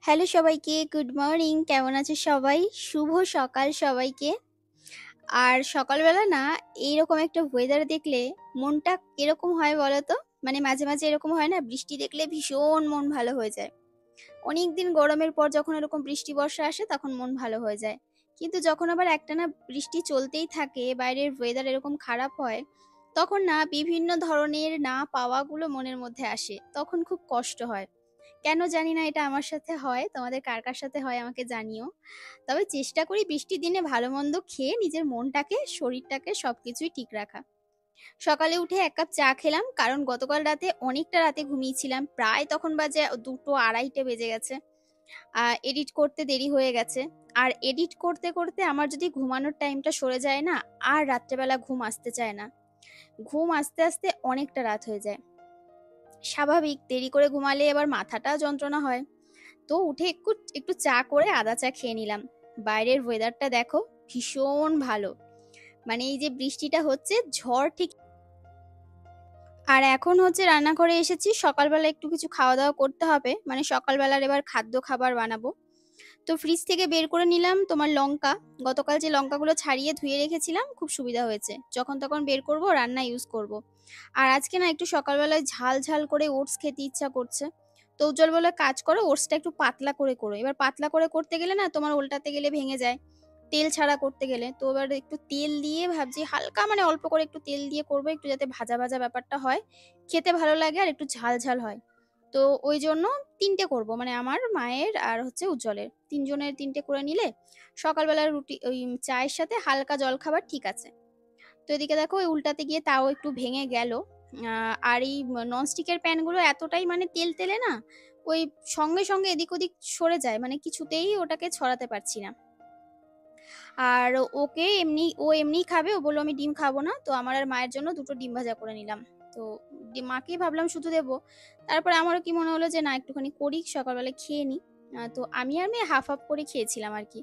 Hello সবাইকে, good morning. কেমন আছে সবাই? শুভ সকাল সবাইকে। আর সকালবেলা না এইরকম একটা ওয়েদার দেখলে মনটা কিরকম হয় বলো তো? মানে মাঝে মাঝে এরকম হয় না, বৃষ্টি দেখলে ভীষণ মন ভালো হয়ে যায়। অনেকদিন গরমের পর যখন এরকম বৃষ্টি বর্ষা আসে তখন মন ভালো হয়ে যায়। কিন্তু যখন আবার একটানা বৃষ্টি চলতেই থাকে, বাইরের ওয়েদার এরকম খারাপ হয়, তখন না বিভিন্ন ধরনের না পাওয়াগুলো মনের মধ্যে আসে। তখন খুব কষ্ট হয়। কেন জানি না এটা আমার সাথে হয়, তোমাদের কার কার সাথে হয় আমাকে জানিও। তবে চেষ্টা করি বৃষ্টির দিনে ভালো মন্দ খেয়ে নিজের মনটাকে শরীরটাকে সবকিছুই ঠিক রাখা। সকালে উঠে এক কাপ চা খেলাম, কারণ গতকাল রাতে অনেকটা রাতে ঘুমিয়েছিলাম, প্রায় তখন বাজে 2টো 2:30 বেজে গেছে। এডিট করতে দেরি হয়ে গেছে। আর এডিট করতে করতে আমার যদি ঘুমানোর টাইমটা সরে যায় না, আর রাত্রেবেলা ঘুম আসতে চায় না। ঘুম আসতে আসতে অনেকটা রাত হয়ে যায়। স্বাভাবিক, দেরি করে ঘুমালে এবার মাথাটা যন্ত্রণা হয়। তো উঠে একটু একটু চা করে আদা চা খেয়ে নিলাম। বাইরের ওয়েদারটা দেখো, ভীষণ ভালো। মানে এই যে বৃষ্টিটা হচ্ছে, ঝড় ঠিক। আর এখন হচ্ছে রান্নাঘরে এসেছি, সকালবেলা একটু কিছু খাওয়া দাওয়া করতে হবে, মানে সকালবেলার এবার খাদ্য খাবার বানাবো। তো ফ্রিজ থেকে বের করে নিলাম তোমার লঙ্কা। গতকাল যে লঙ্কাগুলো ছাড়িয়ে ধুয়ে রেখেছিলাম, খুব সুবিধা হয়েছে, যখন তখন বের করব, রান্না ইউজ করব। আর আজকে না একটু সকালবেলায় ঝাল ঝাল করে ওটস খেতে ইচ্ছা করছে। তো উজ্জ্বল বলে, কাজ করো, ওটসটা একটু পাতলা করে করো। এবার পাতলা করে করতে গেলে না তোমার উল্টাতে গেলে ভেঙে যায়, তেল ছাড়া করতে গেলে। তো এবার একটু তেল দিয়ে ভাবছি, হালকা মানে অল্প করে একটু তেল দিয়ে করবো, একটু যাতে ভাজা ভাজা ব্যাপারটা হয়, খেতে ভালো লাগে আর একটু ঝাল ঝাল হয়। তো ওই জন্য 3টে করব, মানে আমার, মায়ের আর হচ্ছে উজ্জ্বলের, 3জনের 3টে করে নিলে সকালবেলার রুটি ওই চায়ের সাথে হালকা জলখাবার ঠিক আছে। তো এদিকে দেখো, ওই উল্টাতে গিয়ে তাও একটু ভেঙে গেল। আর এই ননস্টিকের প্যানগুলো এতটাই মানে তেল তেলে না, ওই সঙ্গে সঙ্গে এদিক ওদিক সরে যায়, মানে কিছুতেই ওটাকে ছড়াতে পারছি না। আর ওকে এমনি, ও এমনিই খাবে, ও বললো আমি ডিম খাবো না, তো আমার আর মায়ের জন্য 2টো ডিম ভাজা করে নিলাম। তো মাকেই ভাবলাম শুধু দেবো। তারপরে আমারও কি মনে হলো যে না, একটুখানি করি, সকালবেলা খেয়ে নিই। তো আমি আর মেয়ে হাফ হাফ করে খেয়েছিলাম আর কি।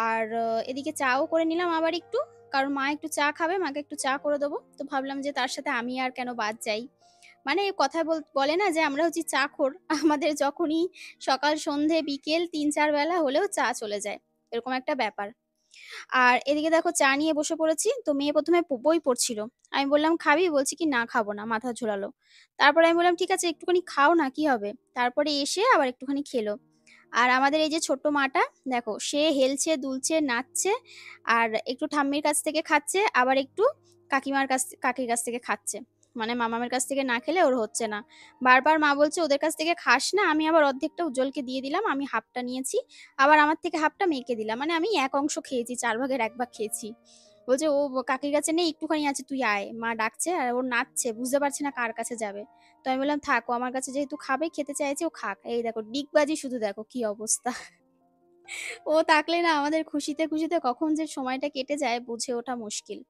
আর এদিকে চাও করে নিলাম আবার একটু, কারণ মা একটু চা খাবে, মাকে একটু চা করে দেবো। তো ভাবলাম যে তার সাথে আমি আর কেন বাদ যাই। মানে কথা বলে না যে আমরা হচ্ছি চাখোর, আমাদের যখনই সকাল সন্ধে বিকেল 3-4 বেলা হলেও চা চলে যায়, এরকম একটা ব্যাপার। আর এদিকে দেখো চা নিয়ে বসে পড়েছি। তো মেয়ে প্রথমে বই পড়ছিল। আমি বললাম খাবি, বলছি কি না খাবো না, মাথা ঝোলালো। তারপরে আমি বললাম ঠিক আছে একটুখানি খাও না, কি হবে। তারপরে এসে আবার একটুখানি খেলো। আর আমাদের এই যে ছোট্ট মাটা, দেখো সে হেলছে দুলছে নাচছে, আর একটু ঠাম্মির কাছ থেকে খাচ্ছে, আবার একটু কাকির কাছ থেকে খাচ্ছে। মানে মামামের কাছ থেকে না খেলে ওর হচ্ছে না। বারবার মা বলছে ওদের কাছ থেকে খাস না। আমি আবার অর্ধেকটা উজ্জ্বলকে দিয়ে দিলাম, আমি হাফটা নিয়েছি। আবার আমার থেকে হাফটা মেয়েকে দিলাম, মানে আমি এক অংশ খেয়েছি, 4 ভাগের 1 ভাগ খেয়েছি। বলছে ও কাকির কাছে নেই, একটুখানি আছে, তুই আয়, মা ডাকছে, আর ও নাচছে, বুঝতে পারছে না কার কাছে যাবে। তো আমি বললাম থাক, ও আমার কাছে যেহেতু খাবে, খেতে চাইছে, ও খাক। এই দেখো ডিগবাজি, শুধু দেখো কি অবস্থা। ও থাকলে না আমাদের খুশিতে খুশিতে কখন যে সময়টা কেটে যায় বুঝে ওঠা মুশকিল।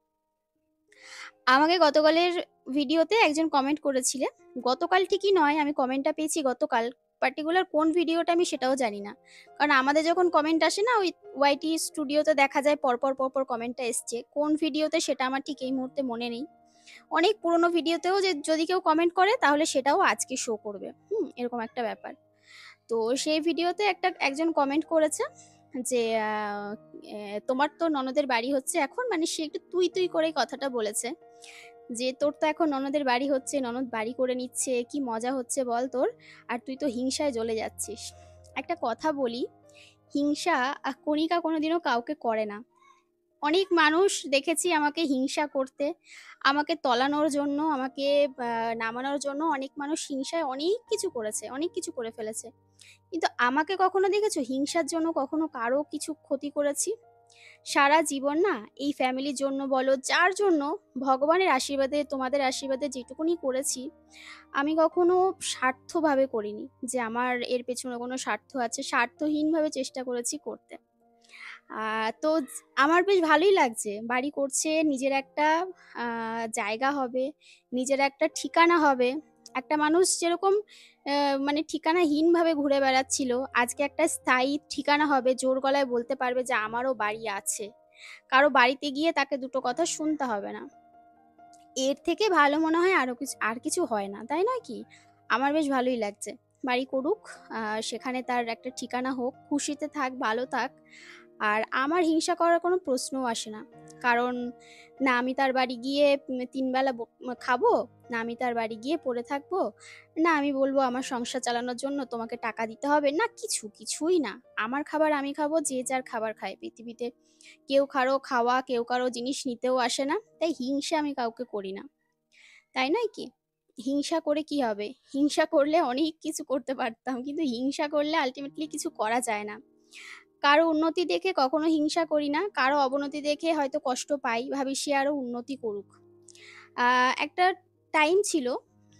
আমাকে গতকালের ভিডিওতে একজন কমেন্ট করেছিলে, গতকাল ঠিকই নয়, আমি কমেন্টটা পেয়েছি গতকাল। পার্টিকুলার কোন ভিডিওটা আমি সেটাও জানি না, কারণ আমাদের যখন কমেন্ট আসে না, ওই ওয়াইটি স্টুডিওতে দেখা যায় পরপর পরপর কমেন্টটা এসছে, কোন ভিডিওতে সেটা আমার ঠিক এই মুহূর্তে মনে নেই। অনেক পুরোনো ভিডিওতেও যে যদি কেউ কমেন্ট করে তাহলে সেটাও আজকে শো করবে, এরকম একটা ব্যাপার। তো সেই ভিডিওতে একজন কমেন্ট করেছে যে তোমার তো ননদের বাড়ি হচ্ছে এখন, মানে সে একটু তুই তুই করে কথাটা বলেছে, যে তোর তো এখন ননদের বাড়ি হচ্ছে, ননদ বাড়ি করে নিচ্ছে, কি মজা হচ্ছে বল তোর, আর তুই তো হিংসায় জ্বলে যাচ্ছিস। একটা কথা বলি, হিংসা কণিকা কোনোদিনও কাউকে করে না। অনেক মানুষ দেখেছি আমাকে হিংসা করতে, আমাকে তলানোর জন্য, আমাকে নামানোর জন্য অনেক মানুষ হিংসায় অনেক কিছু করেছে, অনেক কিছু করে ফেলেছে। কিন্তু আমাকে কখনো দেখেছো হিংসার জন্য কখনো কারো কিছু ক্ষতি করেছি? সারা জীবন না এই ফ্যামিলির জন্য বলো, যার জন্য, ভগবানের আশীর্বাদে, তোমাদের আশীর্বাদে যেটুকুনি করেছি, আমি কখনো স্বার্থভাবে করিনি, যে আমার এর পেছনে কোনো স্বার্থ আছে, স্বার্থহীনভাবে চেষ্টা করেছি করতে। তো আমার বেশ ভালোই লাগছে, বাড়ি করছে, নিজের একটা জায়গা হবে, নিজের একটা ঠিকানা হবে। একটা মানুষ যেরকম মানে ঠিকানাহীনভাবে ঘুরে বেড়াচ্ছিল, আজকে একটা স্থায়ী ঠিকানা হবে, জোর গলায় বলতে পারবে যে আমারও বাড়ি আছে। কারো বাড়িতে গিয়ে তাকে দুটো কথা শুনতে হবে না। এর থেকে ভালো মনে হয় আরো কিছু, আর কিছু হয় না, তাই নয় কি? আমার বেশ ভালোই লাগছে। বাড়ি করুক, সেখানে তার একটা ঠিকানা হোক, খুশিতে থাক, ভালো থাক। আর আমার হিংসা করার কোনো প্রশ্নও আসে না। কারণ না আমি তার বাড়ি গিয়ে ৩ বেলা খাবো, না আমি তার বাড়ি গিয়ে পড়ে থাকবো, না আমি বলবো আমার সংসার চালানোর জন্য তোমাকে টাকা দিতে হবে, না কিছুই না। আমার খাবার আমি খাবো, যে যার খাবার খায় পৃথিবীতে। কেউ কারো খাওয়া, কেউ কারো জিনিস নিতেও আসে না। তাই হিংসা আমি কাউকে করি না। তাই নয় কি? হিংসা করে কি হবে? হিংসা করলে অনেক কিছু করতে পারতাম, কিন্তু হিংসা করলে আলটিমেটলি কিছু করা যায় না। কারো উন্নতি দেখে কখনো হিংসা করি না, কারো অবনতি দেখে হয়তো কষ্ট পাই, ভাবি সে আরো উন্নতি করুক। একটা টাইম ছিল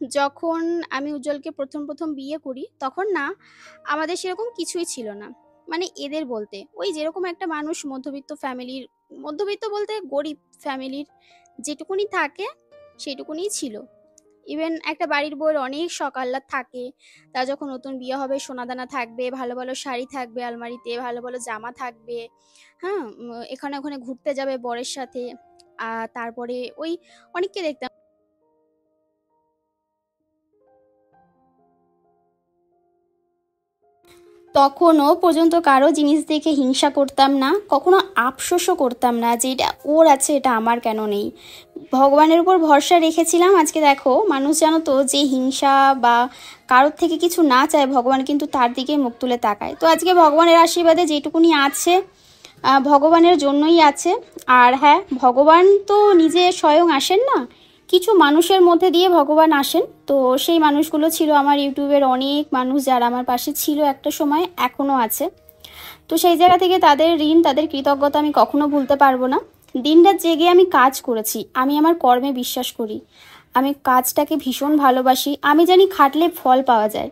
যখন আমি উজ্জ্বলকে প্রথম বিয়ে করি, তখন না আমাদের সেরকম কিছুই ছিল না। মানে এদের বলতে ওই যেরকম একটা মানুষ মধ্যবিত্ত ফ্যামিলির, মধ্যবিত্ত বলতে গরিব ফ্যামিলির যেটুকুনি থাকে সেটুকুনিই ছিল। ইভেন একটা বাড়ির বউয়ের অনেক শখ আহ্লাদ থাকে। তার যখন নতুন বিয়ে হবে সোনাদানা থাকবে, ভালো ভালো শাড়ি থাকবে আলমারিতে, ভালো ভালো জামা থাকবে, হ্যাঁ, এখানে ওখানে ঘুরতে যাবে বরের সাথে। তারপরে ওই অনেককে দেখতাম তখনও পর্যন্ত কারো জিনিস দেখে হিংসা করতাম না, কখনো আফসোসও করতাম না যে এটা ওর আছে এটা আমার কেন নেই। ভগবানের উপর ভরসা রেখেছিলাম। আজকে দেখো মানুষ জানো তো যে হিংসা বা কারোর থেকে কিছু না চায়, ভগবান কিন্তু তার দিকে মুখ তুলে তাকায়। তো আজকে ভগবানের আশীর্বাদে যেটুকুনি আছে ভগবানের জন্যই আছে। আর হ্যাঁ, ভগবান তো নিজে স্বয়ং আসেন না, কিছু মানুষের মধ্যে দিয়ে ভগবান আসেন। তো সেই মানুষগুলো ছিল আমার ইউটিউবের অনেক মানুষ যারা আমার পাশে ছিল একটা সময়, এখনও আছে। তো সেই জায়গা থেকে তাদের ঋণ, তাদের কৃতজ্ঞতা আমি কখনো ভুলতে পারবো না। দিনরাত জেগে আমি কাজ করেছি, আমি আমার কর্মে বিশ্বাস করি, আমি কাজটাকে ভীষণ ভালোবাসি, আমি জানি খাটলে ফল পাওয়া যায়।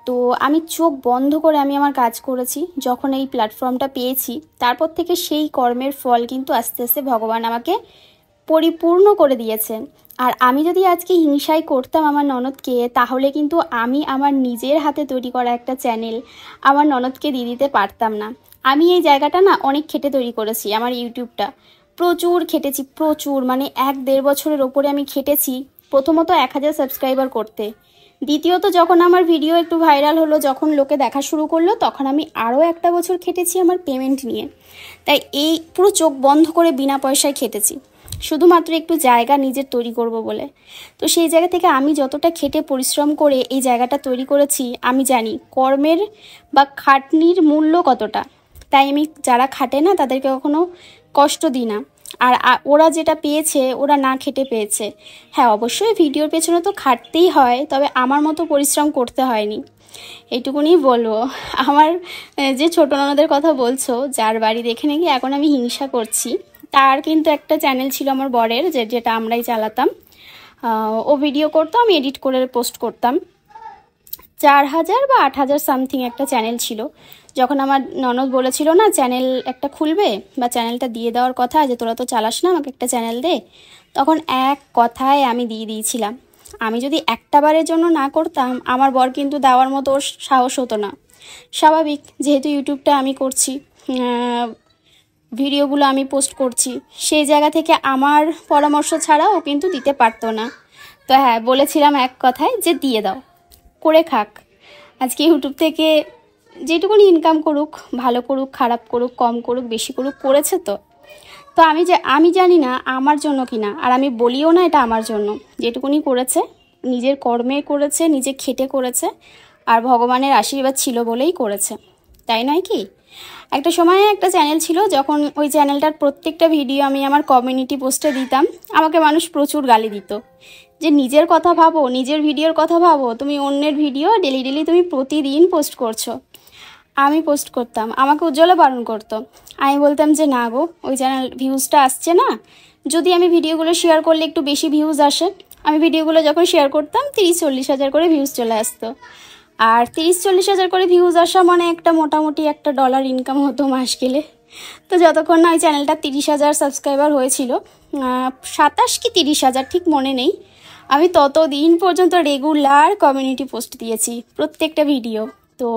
তো আমি চোখ বন্ধ করে আমি আমার কাজ করেছি। যখন এই প্ল্যাটফর্মটা পেয়েছি তারপর থেকে সেই কর্মের ফল কিন্তু আস্তে আস্তে ভগবান আমাকে পরিপূর্ণ করে দিয়েছেন। আর আমি যদি আজকে হিংসাই করতাম আমার ননদকে, তাহলে কিন্তু আমি আমার নিজের হাতে তৈরি করা একটা চ্যানেল আমার ননদকে দিয়ে দিতে পারতাম না। আমি এই জায়গাটা না অনেক খেটে তৈরি করেছি, আমার ইউটিউবটা প্রচুর খেটেছি, প্রচুর, মানে 1-1.5 বছরের ওপরে আমি খেটেছি। প্রথমত 1000 সাবস্ক্রাইবার করতে, দ্বিতীয়ত যখন আমার ভিডিও একটু ভাইরাল হলো, যখন লোকে দেখা শুরু করলো, তখন আমি আরও 1টা বছর খেটেছি আমার পেমেন্ট নিয়ে। তাই এই পুরো চোখ বন্ধ করে বিনা পয়সায় খেটেছি, শুধুমাত্র একটু জায়গা নিজের তৈরি করব বলে। তো সেই জায়গা থেকে আমি যতটা খেটে পরিশ্রম করে এই জায়গাটা তৈরি করেছি, আমি জানি কর্মের বা খাটনির মূল্য কতটা। তাই আমি যারা খাটে না তাদেরকে কখনো কষ্ট দিই না। আর ওরা যেটা পেয়েছে ওরা না খেটে পেয়েছে। হ্যাঁ, অবশ্যই ভিডিওর পেছনে তো খাটতেই হয়, তবে আমার মতো পরিশ্রম করতে হয়নি, এইটুকুনি বলবো। আমার যে ছোটো ননদের কথা বলছো, যার বাড়ি দেখে নাকি এখন আমি হিংসা করছি, তার কিন্তু একটা চ্যানেল ছিল আমার বরের, যেটা আমরাই চালাতাম। ও ভিডিও করতো, আমি এডিট করে পোস্ট করতাম। 4000 বা 8000 সামথিং একটা চ্যানেল ছিল। যখন আমার ননদ বলেছিল না চ্যানেল একটা খুলবে বা চ্যানেলটা দিয়ে দেওয়ার কথা, যে তোরা তো চালাস না, আমাকে একটা চ্যানেল দে, তখন এক কথায় আমি দিয়ে দিয়েছিলাম। আমি যদি একটা বারের জন্য না করতাম, আমার বর কিন্তু দেওয়ার মতো ওর সাহস হতো না। স্বাভাবিক, যেহেতু ইউটিউবটা আমি করছি, ভিডিওগুলো আমি পোস্ট করছি, সেই জায়গা থেকে আমার পরামর্শ ছাড়া ও কিন্তু দিতে পারতো না। তো হ্যাঁ, বলেছিলাম এক কথায় যে দিয়ে দাও, করে খাক। আজকে ইউটিউব থেকে যেটুকুনি ইনকাম করুক, ভালো করুক, খারাপ করুক, কম করুক, বেশি করুক, করেছে তো। তো আমি জানি না আমার জন্য কিনা, আর আমি বলিও না এটা আমার জন্য। যেটুকুনি করেছে নিজের কর্মে করেছে, নিজে খেটে করেছে, আর ভগবানের আশীর্বাদ ছিল বলেই করেছে, তাই নয় কি? একটা সময় একটা চ্যানেল ছিল, যখন ওই চ্যানেলটার প্রত্যেকটা ভিডিও আমি আমার কমিউনিটি পোস্টে দিতাম, আমাকে মানুষ প্রচুর গালি দিত যে নিজের কথা ভাবো, নিজের ভিডিওর কথা ভাবো, তুমি অন্যের ভিডিও ডেলি তুমি প্রতিদিন পোস্ট করছো। আমি পোস্ট করতাম, আমাকে উজ্জ্বলা বারণ করতো। আমি বলতাম যে না গো, ওই চ্যানেল ভিউজটা আসছে না, যদি আমি ভিডিওগুলো শেয়ার করলে একটু বেশি ভিউজ আসে। আমি ভিডিওগুলো যখন শেয়ার করতাম 30-40 হাজার করে ভিউজ চলে আসতো। আর 30-40 হাজার করে ভিউজ আসা মানে একটা মোটামুটি $1 ইনকাম হতো মাস গেলে। তো যতক্ষণ না ওই চ্যানেলটা 30,000 সাবস্ক্রাইবার হয়েছিল, 27 কি 30,000 ঠিক মনে নেই, আমি ততদিন পর্যন্ত রেগুলার কমিউনিটি পোস্ট দিয়েছি প্রত্যেকটা ভিডিও। তো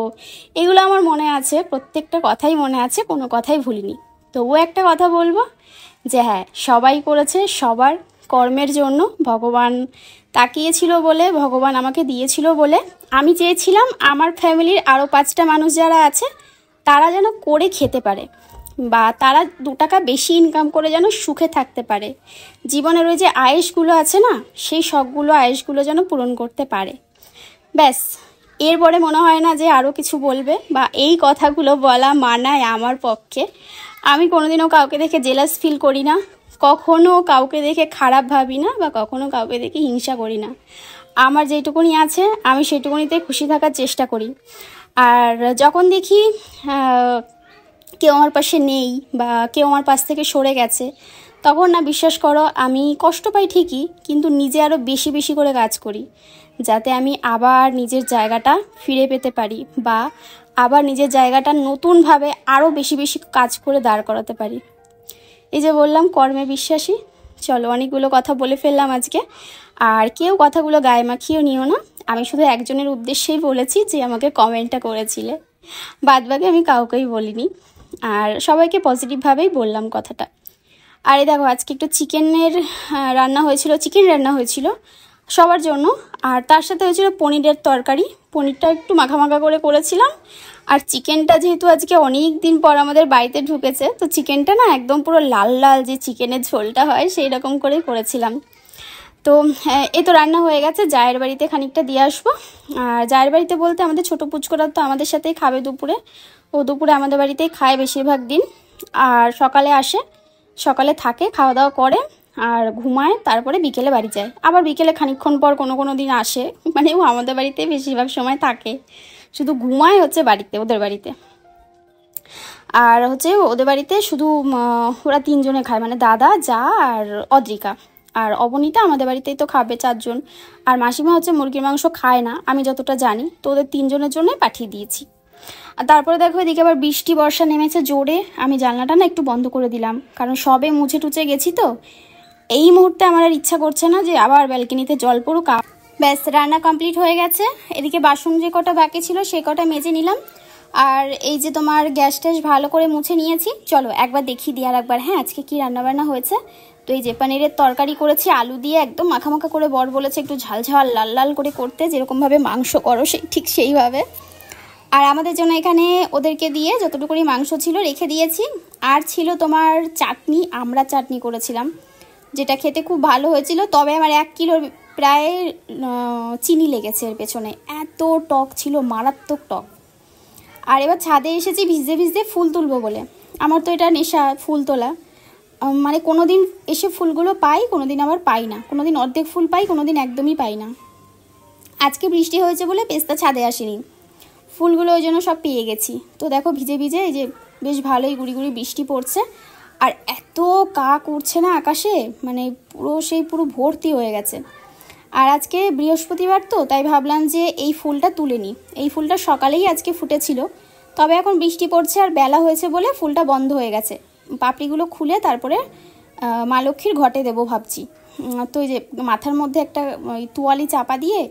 এগুলো আমার মনে আছে, প্রত্যেকটা কথাই মনে আছে, কোনো কথাই ভুলিনি। তবুও একটা কথা বলবো যে হ্যাঁ, সবাই করেছে, সবার কর্মের জন্য ভগবান তাকিয়েছিল বলে, ভগবান আমাকে দিয়েছিল বলে আমি চেয়েছিলাম আমার ফ্যামিলির আরও 5টা মানুষ যারা আছে তারা যেন করে খেতে পারে, বা তারা 2 টাকা বেশি ইনকাম করে যেন সুখে থাকতে পারে। জীবনের ওই যে আয়েশগুলো আছে না, সেই শখগুলো আয়েশগুলো যেন পূরণ করতে পারে। ব্যাস, এরপরে মনে হয় না যে আরও কিছু বলবে, বা এই কথাগুলো বলা মানায় আমার পক্ষে। আমি কোনোদিনও কাউকে দেখে জেলাস ফিল করি না, কখনো কাউকে দেখে খারাপ ভাবি না, বা কখনো কাউকে দেখে হিংসা করি না। আমার যেটুকুনি আছে আমি সেটুকুনিতে খুশি থাকার চেষ্টা করি। আর যখন দেখি কেউ আমার পাশে নেই বা কেউ আমার পাশ থেকে সরে গেছে, তখন না বিশ্বাস করো আমি কষ্ট পাই ঠিকই, কিন্তু নিজে আরও বেশি বেশি করে কাজ করি যাতে আমি আবার নিজের জায়গাটা ফিরে পেতে পারি, বা আবার নিজের জায়গাটা নতুনভাবে আরও বেশি বেশি কাজ করে দাঁড় করাতে পারি। এই যে বললাম কর্মে বিশ্বাসী। চলো, অনেকগুলো কথা বলে ফেললাম আজকে, আর কেউ কথাগুলো গায়ে মাখিয়েও নিও না। আমি শুধু একজনের উদ্দেশ্যেই বলেছি যে আমাকে কমেন্টটা করেছিলে, বাদবাকি আমি কাউকেই বলিনি, আর সবাইকে পজিটিভভাবেই বললাম কথাটা। আর এই দেখো আজকে একটু চিকেন রান্না হয়েছিল সবার জন্য, আর তার সাথে হয়েছিল পনিরের তরকারি। পনিরটা একটু মাখা মাখা করে করেছিলাম, আর চিকেনটা যেহেতু আজকে অনেক দিন পর আমাদের বাড়িতে ঢুকেছে, তো চিকেনটা না একদম পুরো লাল লাল যে চিকেনের ঝোলটা হয় সেই রকম করেই করেছিলাম। তো এই তো রান্না হয়ে গেছে, জায়ের বাড়িতে খানিকটা দিয়ে আসবো। আর জায়ের বাড়িতে বলতে আমাদের ছোটো পুচকোরা তো আমাদের সাথেই খাবে দুপুরে, ও দুপুরে আমাদের বাড়িতেই খায় বেশিরভাগ দিন। আর সকালে আসে, সকালে থাকে, খাওয়া দাওয়া করে আর ঘুমায়, তারপরে বিকেলে বাড়ি যায়। আবার বিকেলে খানিকক্ষণ পর কোনো দিন আসে, মানে ও আমাদের বাড়িতে বেশিরভাগ সময় থাকে, শুধু ঘুমায় হচ্ছে বাড়িতে, ওদের বাড়িতে। আর হচ্ছে ওদের বাড়িতে শুধু ওরা 3 জনে খায়, মানে দাদা, যা আর অদ্রিকা। আর অবনীতা আমাদের বাড়িতেই তো খাবে 4 জন। আর মাসিমা হচ্ছে মুরগির মাংস খায় না আমি যতটা জানি, তো ওদের 3 জনের জন্যই পাঠিয়ে দিয়েছি। আর তারপরে দেখো এদিকে আবার বৃষ্টি বর্ষা নেমেছে জোরে। আমি জানলাটা না একটু বন্ধ করে দিলাম, কারণ সবে মুছে টুচে গেছি, তো এই মুহূর্তে আমার আর ইচ্ছা করছে না যে আবার ব্যালকনিতে জল পড়ুক। ব্যাস, রান্না কমপ্লিট হয়ে গেছে। এদিকে বাসন যে কটা বাকি ছিল সে কটা মেজে নিলাম, আর এই যে তোমার গ্যাস ট্যাস ভালো করে মুছে নিয়েছি। চলো একবার দেখিয়ে দিই আর একবার, হ্যাঁ আজকে কি রান্নাবান্না হয়েছে। তো এই যে পনিরের তরকারি করেছি আলু দিয়ে, একদম মাখা মাখা করে, বর বলেছে একটু ঝাল ঝাল লাল লাল করে করতে, যেরকমভাবে মাংস করো ঠিক সেইভাবে। আর আমাদের জন্য এখানে ওদেরকে দিয়ে যতটুকুনি মাংস ছিল রেখে দিয়েছি। আর ছিল তোমার চাটনি, আমরা চাটনি করেছিলাম, যেটা খেতে খুব ভালো হয়েছিল। তবে আমার 1 কিলোর প্রায় চিনি লেগেছে এর পেছনে, এত টক ছিল, মারাত্মক টক। আর এবার ছাদে এসেছি ভিজতে ভিজতে ফুল তুলবো বলে। আমার তো এটা নেশা, ফুল তোলা। মানে কোনো দিন এসে ফুলগুলো পাই, কোনো দিন আবার পাই না, কোনো দিন অর্ধেক ফুল পাই, কোনো দিন একদমই পাই না। আজকে বৃষ্টি হয়েছে বলে পেস্তা ছাদে আসেনি, ফুলগুলো ওই জন্য সব পেয়ে গেছি। তো দেখো ভিজে ভিজে এই যে বেশ ভালোই গুড়ি গুড়ি বৃষ্টি পড়ছে, আর এত কাক উড়ছে না আকাশে, মানে পুরো ভর্তি হয়ে গেছে। আর আজকে বৃহস্পতিবার তো, তাই ভাবলাম যে এই ফুলটা তুলে নিই। এই ফুলটা সকালেই আজকে ফুটেছিল, তবে এখন বৃষ্টি পড়ছে আর বেলা হয়েছে বলে ফুলটা বন্ধ হয়ে গেছে। পাপড়িগুলো খুলে তারপরে মা লক্ষ্মীর ঘটে দেবো ভাবছি। তো এই যে মাথার মধ্যে একটা তোয়ালি চাপা দিয়ে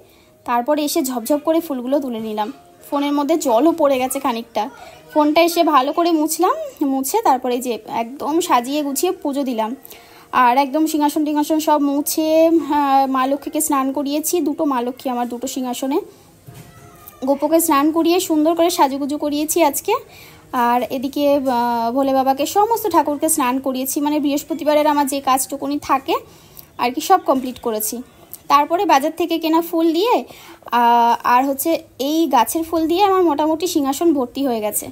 তারপরে এসে ঝপঝপ করে ফুলগুলো তুলে নিলাম। ফোনের মধ্যে জলও পড়ে গেছে খানিকটা, ফোনটা এসে ভালো করে মুছলাম, মুছে তারপরে যে একদম সাজিয়ে গুছিয়ে পুজো দিলাম। আর একদম সিংহাসন টিংহাসন সব মুছে মা লক্ষ্মীকে স্নান করিয়েছি। 2টো মা লক্ষ্মী আমার, 2টো সিংহাসনে। গোপোকে স্নান করিয়ে সুন্দর করে সাজুগুজু করিয়েছি আজকে। আর এদিকে ভোলে বাবাকে, সমস্ত ঠাকুরকে স্নান করিয়েছি। মানে বৃহস্পতিবারের আমার যে কাজটুকুনি থাকে আর কি সব কমপ্লিট করেছি। তারপরে বাজার থেকে কেনা ফুল দিয়ে আর হচ্ছে এই গাছের ফুল দিয়ে আমার মোটামুটি সিংহাসন ভর্তি হয়ে গেছে।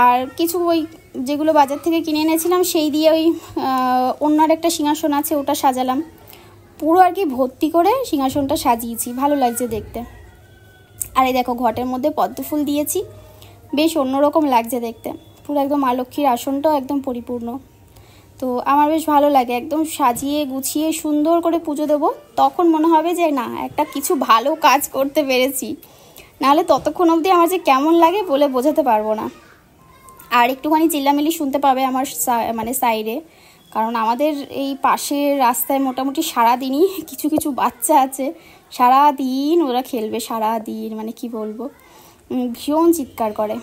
আর কিছু ওই যেগুলো বাজার থেকে কিনে এনেছিলাম সেই দিয়ে ওই অন্যার একটা সিংহাসন আছে ওটা সাজালাম। পুরো আর কি ভর্তি করে সিংহাসনটা সাজিয়েছি, ভালো লাগছে দেখতে। আর এই দেখো ঘটের মধ্যে পদ্ম ফুল দিয়েছি, বেশ অন্যরকম লাগছে দেখতে। পুরো একদম মা লক্ষ্মীর আসনটাও একদম পরিপূর্ণ। তো আমার বেশ ভালো লাগে, একদম সাজিয়ে গুছিয়ে সুন্দর করে পুজো দেবো, তখন মনে হবে যে না একটা কিছু ভালো কাজ করতে পেরেছি। নাহলে ততক্ষণ অবধি আমার যে কেমন লাগে বলে বোঝাতে পারবো না। আর একটুখানি চিল্লামিল্লি শুনতে পাবে আমার মানে সাইডে, কারণ আমাদের এই পাশের রাস্তায় মোটামুটি সারাদিনই কিছু কিছু বাচ্চা আছে, সারাদিন ওরা খেলবে, সারাদিন মানে কি বলবো, ভীষণ চিৎকার করে।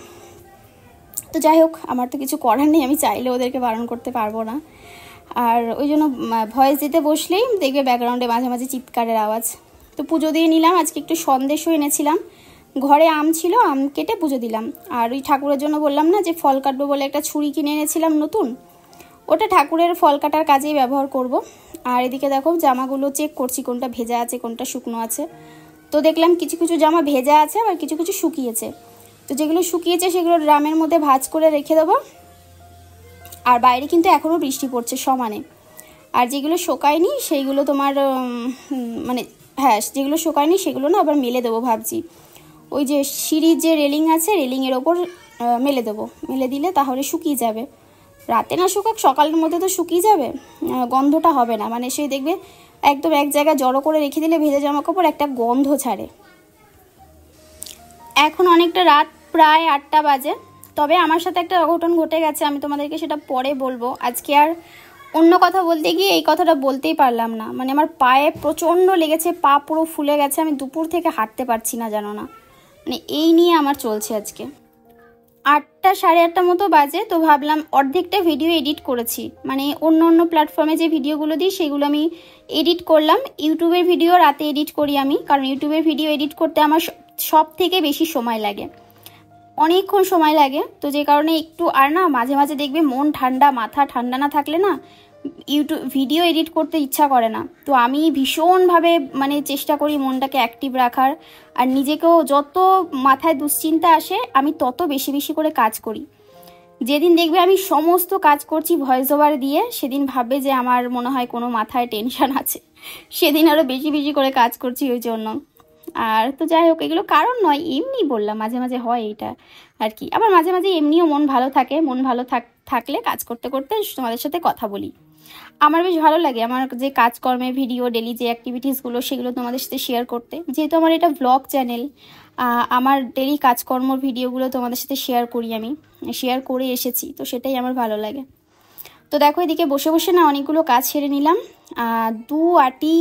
তো যাই হোক, আমার তো কিছু করার নেই, আমি চাইলে ওদেরকে বারণ করতে পারবো না। আর ওই জন্য ভয়েস দিতে বসলেই দেখবে ব্যাকগ্রাউন্ডে মাঝে মাঝে চিৎকারের আওয়াজ। তো পুজো দিয়ে নিলাম, আজকে একটু সন্দেশও এনেছিলাম, ঘরে আম ছিল, আম কেটে পুজো দিলাম। আর ওই ঠাকুরের জন্য বললাম না যে ফল কাটবো বলে একটা ছুরি কিনে এনেছিলাম নতুন, ওটা ঠাকুরের ফল কাটার কাজেই ব্যবহার করব। আর এদিকে দেখো জামাগুলো চেক করছি কোনটা ভেজা আছে কোনটা শুকনো আছে। তো দেখলাম কিছু কিছু জামা ভেজা আছে আবার কিছু কিছু শুকিয়েছে। তো যেগুলো শুকিয়েছে সেগুলো ড্রামের মধ্যে ভাঁজ করে রেখে দেবো। আর বাইরে কিন্তু এখনও বৃষ্টি পড়ছে সমানে। আর যেগুলো শোকায়নি সেইগুলো তোমার মানে হ্যাঁ যেগুলো শোকায়নি সেগুলো না আবার মেলে দেবো ভাবছি। ওই যে সিঁড়ির যে রেলিং আছে রেলিংয়ের ওপর মেলে দেবো, মেলে দিলে তাহলে শুকিয়ে যাবে। রাতে না শুকাক সকালের মধ্যে তো শুকিয়ে যাবে, গন্ধটা হবে না। মানে সেই দেখবে একদম এক জায়গায় জড়ো করে রেখে দিলে ভেজা জামা কাপড় একটা গন্ধ ছাড়ে। এখন অনেকটা রাত, প্রায় 8টা বাজে। তবে আমার সাথে একটা অঘটন ঘটে গেছে, আমি তোমাদেরকে সেটা পরে বলবো। আজকে আর অন্য কথা বলতে গিয়ে এই কথাটা বলতেই পারলাম না। মানে আমার পায়ে প্রচণ্ড লেগেছে, পা পুরো ফুলে গেছে, আমি দুপুর থেকে হাঁটতে পারছি না জানো না। মানে এই নিয়ে আমার চলছে আজকে। 8টা সাড়ে 8টা মতো বাজে। তো ভাবলাম অর্ধেকটা ভিডিও এডিট করেছি, মানে অন্য প্ল্যাটফর্মে যে ভিডিওগুলো দিই সেগুলো আমি এডিট করলাম। ইউটিউবের ভিডিও রাতে এডিট করি আমি, কারণ ইউটিউবের ভিডিও এডিট করতে আমার সব থেকে বেশি সময় লাগে, অনেকক্ষণ সময় লাগে। তো যে কারণে একটু আর না মাঝে মাঝে দেখবে মন ঠান্ডা, মাথা ঠান্ডা না থাকলে না ইউটিউব ভিডিও এডিট করতে ইচ্ছা করে না। তো আমি ভীষণভাবে মানে চেষ্টা করি মনটাকে অ্যাক্টিভ রাখার, আর নিজেকেও যত মাথায় দুশ্চিন্তা আসে আমি তত বেশি বেশি করে কাজ করি। যেদিন দেখবে আমি সমস্ত কাজ করছি ভয়েস ওভার দিয়ে, সেদিন ভাববে যে আমার মনে হয় কোনো মাথায় টেনশন আছে, সেদিন আরও বেশি বেশি করে কাজ করছি ওই জন্য। আর তো যাই হোক, এগুলো কারণ নয়, এমনি বললাম, মাঝে মাঝে হয় এইটা আর কি। আবার মাঝে মাঝে এমনিও মন ভালো থাকে, মন ভালো থাকলে কাজ করতে করতে তোমাদের সাথে কথা বলি। আমার বেশ ভালো লাগে আমার যে কাজকর্মের ভিডিও, ডেলি যে অ্যাক্টিভিটিসগুলো সেগুলো তোমাদের সাথে শেয়ার করতে। যেহেতু আমার এটা ব্লগ চ্যানেল, আমার ডেলি কাজকর্মর ভিডিওগুলো তোমাদের সাথে শেয়ার করি, আমি শেয়ার করে এসেছি, তো সেটাই আমার ভালো লাগে। তো দেখো এদিকে বসে বসে না অনেকগুলো কাজ সেরে নিলাম। 2 আটি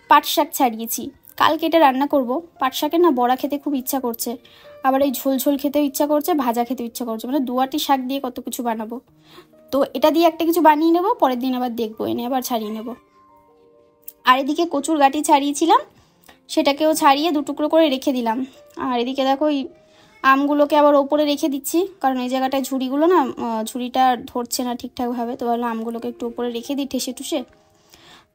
পাট শাক ছাড়িয়েছি, কালকে এটা রান্না করব। পাট শাকের না বড়া খেতে খুব ইচ্ছা করছে, আবার এই ঝোল ঝোল খেতেও ইচ্ছা করছে, ভাজা খেতেও ইচ্ছা করছে, মানে 2 আটি শাক দিয়ে কত কিছু বানাবো। তো এটা দিয়ে একটা কিছু বানিয়ে নেবো, পরের দিন আবার দেখবো, এনে আবার ছাড়িয়ে নেব। আর এদিকে কচুর গাঁটি ছাড়িয়েছিলাম, সেটাকেও ছাড়িয়ে 2 টুকরো করে রেখে দিলাম। আর এদিকে দেখো এই আমগুলোকে আবার ওপরে রেখে দিচ্ছি, কারণ এই জায়গাটায় ঝুড়িগুলো না, ঝুড়িটা ধরছে না ঠিকঠাকভাবে। তো ভাবলাম আমগুলোকে একটু ওপরে রেখে দিই ঠেসে টুসে।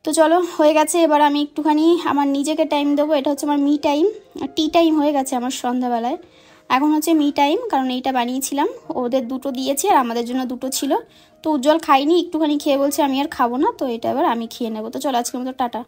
তো চলো হয়ে গেছে, এবার আমি একটুখানি আমার নিজেকে টাইম দেবো। এটা হচ্ছে আমার মি টাইম, টি টাইম হয়ে গেছে আমার সন্ধ্যাবেলায়। এখন হচ্ছে মি টাইম, কারণ এইটা বানিয়েছিলাম, ওদের 2টো দিয়েছি আর আমাদের জন্য 2টো ছিল। তো উজ্জ্বল খাইনি, একটুখানি খেয়ে বলছে আমি আর খাবো না, তো এটা এবার আমি খেয়ে নেবো। তো চলো আজকের মতো টাটা।